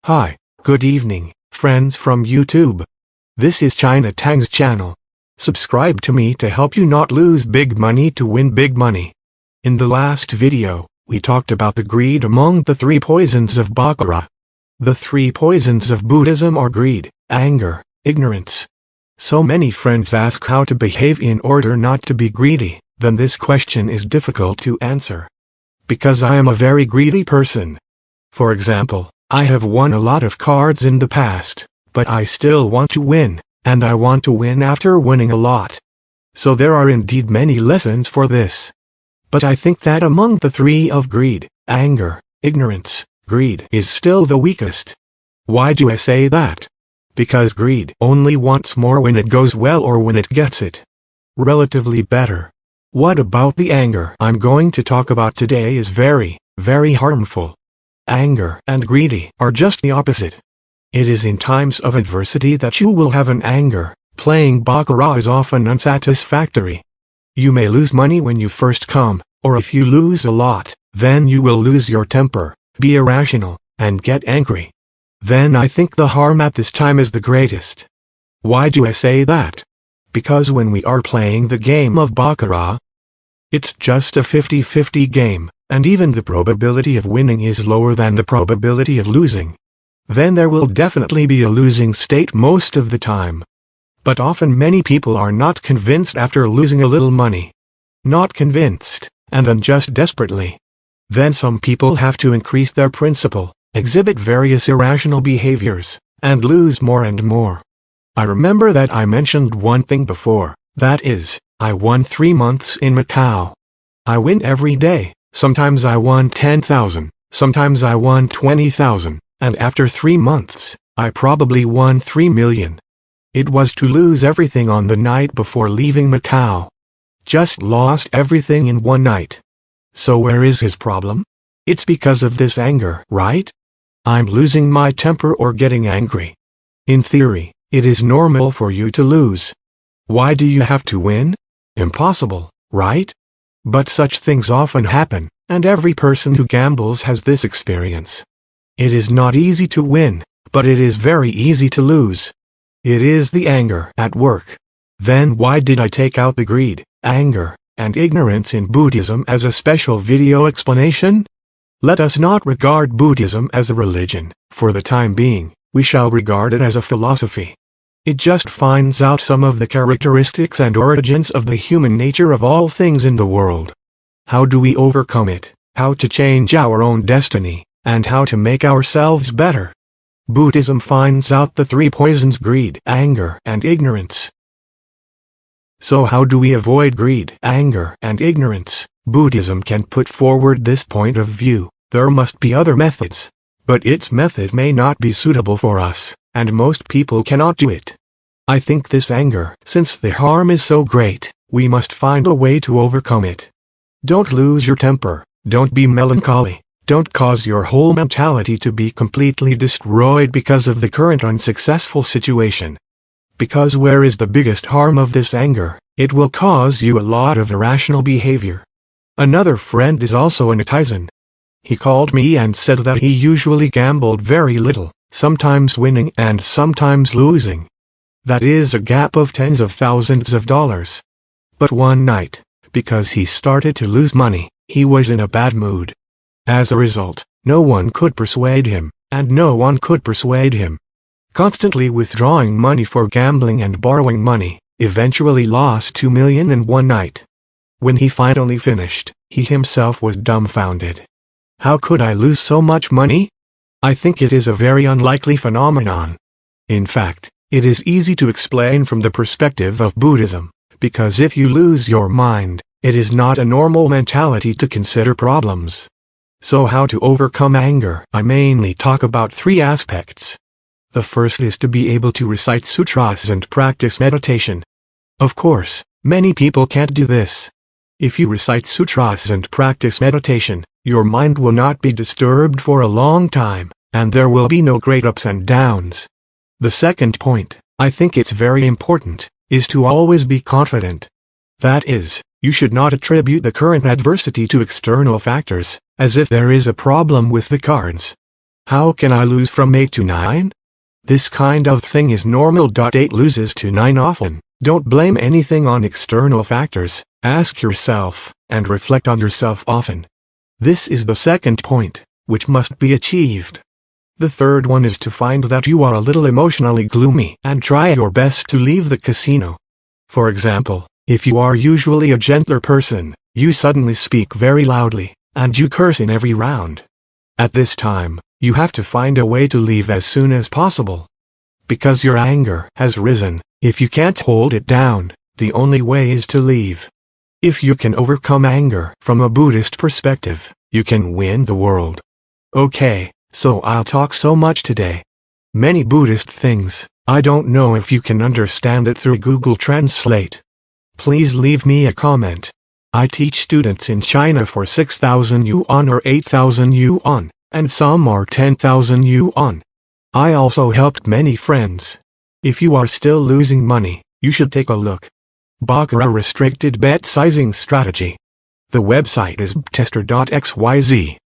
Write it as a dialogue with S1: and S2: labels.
S1: Hi, good evening, friends from YouTube. This is China Tang's channel. Subscribe to me to help you not lose big money to win big money. In the last video, we talked about the greed among the three poisons of Baccarat. The three poisons of Buddhism are greed, anger, ignorance. So many friends ask how to behave in order not to be greedy, then this question is difficult to answer. Because I am a very greedy person. For example, I have won a lot of cards in the past, but I still want to win, and I want to win after winning a lot. So there are indeed many lessons for this. But I think that among the three of greed, anger, ignorance, greed is still the weakest. Why do I say that? Because greed only wants more when it goes well or when it gets it relatively better. What about the anger I'm going to talk about today is very, very harmful. Anger and greedy are just the opposite. It is in times of adversity that you will have an anger. Playing Baccarat is often unsatisfactory. You may lose money when you first come, or if you lose a lot, then you will lose your temper, be irrational, and get angry. Then I think the harm at this time is the greatest. Why do I say that? Because when we are playing the game of Baccarat, it's just a 50-50 game, and even the probability of winning is lower than the probability of losing. Then there will definitely be a losing state most of the time. But often many people are not convinced after losing a little money. Not convinced, and then just desperately. Then some people have to increase their principle, exhibit various irrational behaviors, and lose more and more. I remember that I mentioned one thing before, that is, I won 3 months in Macau. I win every day. Sometimes I won 10,000, sometimes I won 20,000, and after 3 months, I probably won 3 million. It was to lose everything on the night before leaving Macau. Just lost everything in one night. So where is his problem? It's because of this anger, right? I'm losing my temper or getting angry. In theory, it is normal for you to lose. Why do you have to win? Impossible, right? But such things often happen, and every person who gambles has this experience. It is not easy to win, but it is very easy to lose. It is the anger at work. Then why did I take out the greed, anger, and ignorance in Buddhism as a special video explanation? Let us not regard Buddhism as a religion. For the time being, we shall regard it as a philosophy. It just finds out some of the characteristics and origins of the human nature of all things in the world. How do we overcome it, how to change our own destiny, and how to make ourselves better. Buddhism finds out the three poisons: greed, anger, and ignorance. So how do we avoid greed, anger, and ignorance? Buddhism can put forward this point of view. There must be other methods. But its method may not be suitable for us, and most people cannot do it. I think this anger, since the harm is so great, we must find a way to overcome it. Don't lose your temper, don't be melancholy, don't cause your whole mentality to be completely destroyed because of the current unsuccessful situation. Because where is the biggest harm of this anger? It will cause you a lot of irrational behavior. Another friend is also a netizen. He called me and said that he usually gambled very little, sometimes winning and sometimes losing. That is a gap of tens of thousands of dollars. But one night, because he started to lose money, he was in a bad mood. As a result, no one could persuade him, and no one could persuade him. Constantly withdrawing money for gambling and borrowing money, eventually lost 2 million in one night. When he finally finished, he himself was dumbfounded. How could I lose so much money? I think it is a very unlikely phenomenon. In fact, it is easy to explain from the perspective of Buddhism, because if you lose your mind, it is not a normal mentality to consider problems. So how to overcome anger? I mainly talk about 3 aspects. The first is to be able to recite sutras and practice meditation. Of course, many people can't do this. If you recite sutras and practice meditation, your mind will not be disturbed for a long time, and there will be no great ups and downs. The second point, I think it's very important, is to always be confident. That is, you should not attribute the current adversity to external factors, as if there is a problem with the cards. How can I lose from 8 to 9? This kind of thing is normal. 8 loses to 9 often. Don't blame anything on external factors. Ask yourself, and reflect on yourself often. This is the second point, which must be achieved. The third one is to find that you are a little emotionally gloomy and try your best to leave the casino. For example, if you are usually a gentler person, you suddenly speak very loudly, and you curse in every round. At this time, you have to find a way to leave as soon as possible. Because your anger has risen, if you can't hold it down, the only way is to leave. If you can overcome anger from a Buddhist perspective, you can win the world. Okay, so I'll talk so much today. Many Buddhist things, I don't know if you can understand it through Google Translate. Please leave me a comment. I teach students in China for 6,000 yuan or 8,000 yuan, and some are 10,000 yuan. I also helped many friends. If you are still losing money, you should take a look. Baccarat restricted bet sizing strategy. The website is tester.xyz.